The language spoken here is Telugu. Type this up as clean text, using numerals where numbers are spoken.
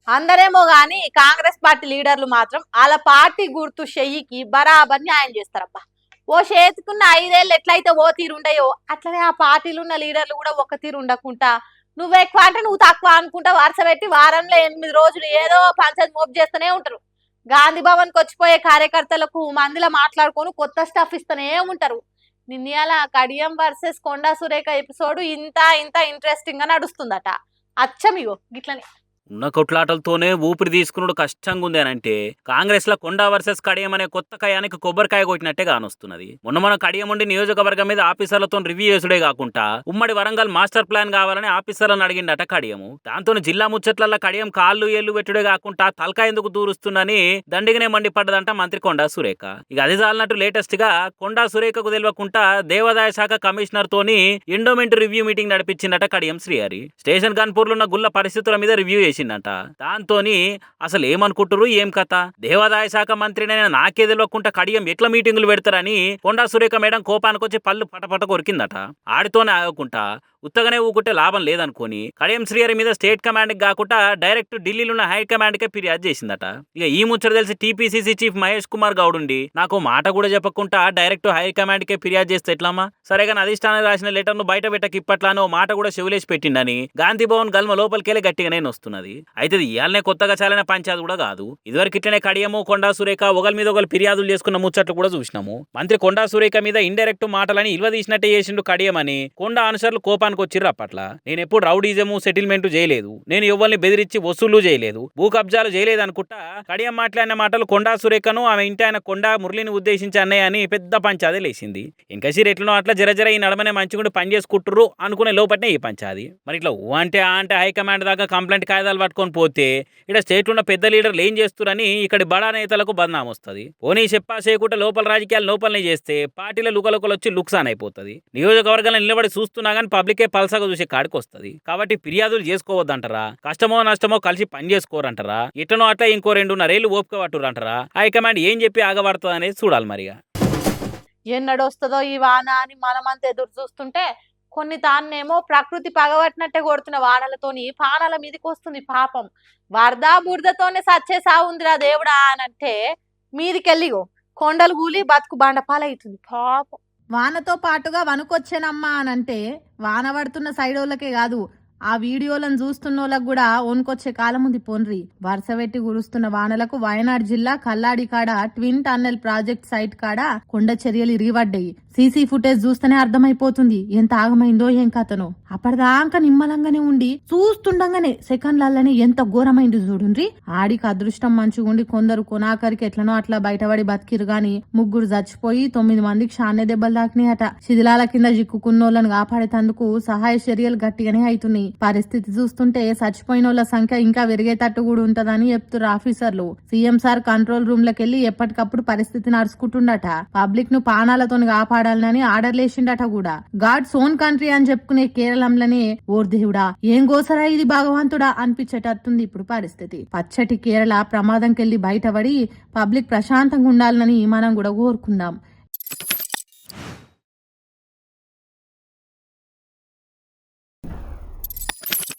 అందరేమో గాని కాంగ్రెస్ పార్టీ లీడర్లు మాత్రం వాళ్ళ పార్టీ గుర్తు చెయ్యికి బరాబర్ న్యాయం చేస్తారబ్బా. ఓ చేతుకున్న 5 ఏళ్ళు ఎట్లయితే ఓ తీరు ఉండయో అట్లనే ఆ పార్టీలు ఉన్న లీడర్లు కూడా ఒక తీరు ఉండకుండా నువ్వు ఎక్కువ అంటే నువ్వు తక్కువ అనుకుంటా వరుస పెట్టి వారంలో 8 రోజులు ఏదో పంచాయతీ మోపు చేస్తూనే ఉంటారు. గాంధీ భవన్ కు వచ్చిపోయే కార్యకర్తలకు మందిలో మాట్లాడుకొని కొత్త స్టాఫ్ ఇస్తూనే ఉంటారు. నిన్నయాల కడియం వర్సెస్ కొండా సురేఖ ఎపిసోడ్ ఇంత ఇంత ఇంట్రెస్టింగ్ గా నడుస్తుందట. అచ్చమిగో గిట్లనే ఉన్న కొట్లాటలతోనే ఊపిరి తీసుకున్నాడు కష్టంగా ఉంది అని అంటే కాంగ్రెస్ లో కొండా వర్సెస్ కడియం అనే కొత్త కయానికి కొబ్బరికాయ కొట్టినట్టే కానొస్తున్నది. మన కడియం ఉండి నియోజకవర్గం మీద ఆఫీసర్లతో రివ్యూ చేసుడే కాకుండా ఉమ్మడి వరంగల్ మాస్టర్ ప్లాన్ కావాలని ఆఫీసర్లను అడిగిండట కడియము. దాంతో జిల్లా ముచ్చట్ల కడియం కాళ్ళు ఏళ్లు పెట్టుడే కాకుండా తలకాయ ఎందుకు దూరుస్తుందని దండిగానే మండిపడ్డదంట మంత్రి కొండా సురేఖ. ఇక అది చాలినట్టు లేటెస్ట్ గా కొండా సురేఖకు తెలియకుండా దేవాదాయ శాఖ కమిషనర్ తోని ఎండోమెంట్ రివ్యూ మీటింగ్ నడిపించిందట కడియం శ్రీహరి. స్టేషన్ గన్పూర్ ఉన్న గుల్ల పరిస్థితుల మీద రివ్యూ చేసిందంట. దాంతోని అసలు ఏమనుకుంటారు ఏం కథ, దేవాదాయ శాఖ మంత్రినైనా నాకే తెలియకుండా కడియం ఎట్లా మీటింగులు పెడతారని కొండా సురేఖ మేడం కోపానికి వచ్చి పళ్ళు పటపట కొరికిందట. ఆడితోనే ఆగకుండా ఉత్తగానే ఊకుంటే లాభం లేదనుకోని కడియం శ్రీహరి మీద స్టేట్ కమాండ్ కాకుండా డైరెక్ట్ ఢిల్లీలో ఉన్న హై కమాండ్ కే ఫిర్యాదు చేసిందట. ఇక ఈ ముచ్చట తెలిసి టీపీసీసీ చీఫ్ మహేష్ కుమార్ గౌడ్ ఉండి నాకు మాట కూడా చెప్పకుండా డైరెక్ట్ హై కమాండ్ కే ఫిర్యాదు చేస్తే ఎట్లామా, సరేగా అధిష్టానం రాసిన లెటర్ ను బయట పెట్టక ఇప్పట్లానో మాట కూడా చెవులేసి పెట్టిండని గాంధీ భవన్ గల్మ లోపలికెళ్ళి గట్టిగానే వస్తున్నది. అయితే ఇయాలనే కొత్తగా చాలిన పంచాయతీ కూడా కాదు. ఇదివరకు ఇట్లనే కడియము కొండా సురేఖ ఒకరి మీద ఒకరు ఫిర్యాదులు చేసుకున్న ముచ్చట్లు కూడా చూసినాము. మంత్రి కొండా సురేఖ మీద ఇండైరెక్ట్ మాటలని ఇల్వ తీసినట్టే చేసిండు కడియమని కొండా అనుసరులు కోపానికి వచ్చిర్రు. అప్పట్ల నేను ఎప్పుడు రౌడీజము సెటిల్మెంట్ చేయలేదు, నేను ఎవరిని బెదిరించి వసూలు చేయలేదు, భూ కబ్జాలు చేయలేదు అనుకుంటా కడియం మాట్లాడిన మాటలు కొండా సురేఖను ఆమె ఇంటి ఆయన కొండా మురళిని ఉద్దేశించి అన్నయ్య అని పెద్ద పంచాది లేచింది. ఇంకా ఎట్లనో అట్లా జరజర ఈ నడమనే మంచిగుండి పని చేసుకుంటుర్రు అనుకునే లోపట్నే ఈ పంచాది. మరి ఇట్లా అంటే హైకమాండ్ దాకా కంప్లైంట్ కాగితాలు పట్టుకొని పోతే ఇక్కడ స్టేట్ ఉన్న పెద్ద లీడర్లు ఏం చేస్తున్నారని ఇక్కడి బడా నేతలకు బదనాం వస్తుంది. పోనీ చెప్పా చేయకుండా లోపల రాజకీయాలు లోపలనే చేస్తే పార్టీల లుకలుకలు వచ్చి లుక్సాన్ అయిపోతుంది. నియోజకవర్గాలను నిలబడి చూస్తున్నా కానీ పబ్లికే పల్సగా చూసే కాడికి వస్తుంది. కాబట్టి ఫిర్యాదులు చేసుకోవద్దంటారా, కష్టమో నష్టమో కలిసి పని చేసుకోరంటారా, ఇట్లనో అట్లా ఇంకో 2.5 ఏళ్ళు ఓపిక పట్టురంటారా, హైకమాండ్ ఏం చెప్పి ఆగబడుతుంది అనేది చూడాలి. మరిగా ఎన్నడొస్తుందో ఈ వాన అని మనమంతా ఎదురు చూస్తుంటే కొన్ని తాన్నేమో ప్రకృతి పగబట్టినట్టే కొడుతున్న వానలతోని పానాల మీదకి వస్తుంది పాపం. వరద బురదతోనే సచ్చే సాగుందిరా దేవుడా అనంటే మీదికెళ్ళిగో కొండలు కూలి బతుకు బండపాలవుతుంది పాపం. వానతో పాటుగా వణుకొచ్చేనమ్మా అనంటే వాన పడుతున్న సైడోళ్ళకే కాదు ఆ వీడియోలను చూస్తున్న వాళ్ళకు కూడా వణుకొచ్చే కాలం ఉంది పోన్రి. వరుస పెట్టి కురుస్తున్న వానలకు వయనాడ్ జిల్లా కల్లాడి కాడ ట్విన్ టన్నెల్ ప్రాజెక్ట్ సైట్ కాడ కొండ చర్యలు ఇరిగిపడ్డాయి. సీసీ ఫుటేజ్ చూస్తేనే అర్థమైపోతుంది ఎంత ఆగమైందో ఏం కథనో. అప్పటిదాకా నిమ్మలంగానే ఉండి చూస్తుండగానే సెకండ్లల్లనే ఎంత ఘోరమైంది చూడుండ్రి. ఆడికి అదృష్టం మంచిగుండి కొందరు కొనాకరికి ఎట్లనో అట్లా బయటపడి బతికిరు గాని 3 చచ్చిపోయి 9 మందికి షాన్నే దెబ్బలు తాకినాయట. శిథిలాల కింద చిక్కుకున్నోళ్ళని కాపాడేటందుకు సహాయ చర్యలు గట్టిగానే అవుతున్నాయి. పరిస్థితి చూస్తుంటే చచ్చిపోయిన వాళ్ళ సంఖ్య ఇంకా పెరిగేటట్టు కూడా ఉంటదని చెప్తున్నారు ఆఫీసర్లు. సీఎం సార్ కంట్రోల్ రూమ్ లకెళ్లి ఎప్పటికప్పుడు పరిస్థితి నడుచుకుంటుండట. పబ్లిక్ ను పానాలతో కాపాడాలని ఆర్డర్ లేచిండట కూడా. గాడ్స్ ఓన్ కంట్రీ అని చెప్పుకునే కేరళంలోనే ఓర్ దేవుడా ఏం గోసరా ఇది భగవంతుడా అనిపించేటట్టుంది ఇప్పుడు పరిస్థితి. పచ్చటి కేరళ ప్రమాదంకెళ్లి బయటపడి పబ్లిక్ ప్రశాంతంగా ఉండాలని మనం కూడా కోరుకుందాం.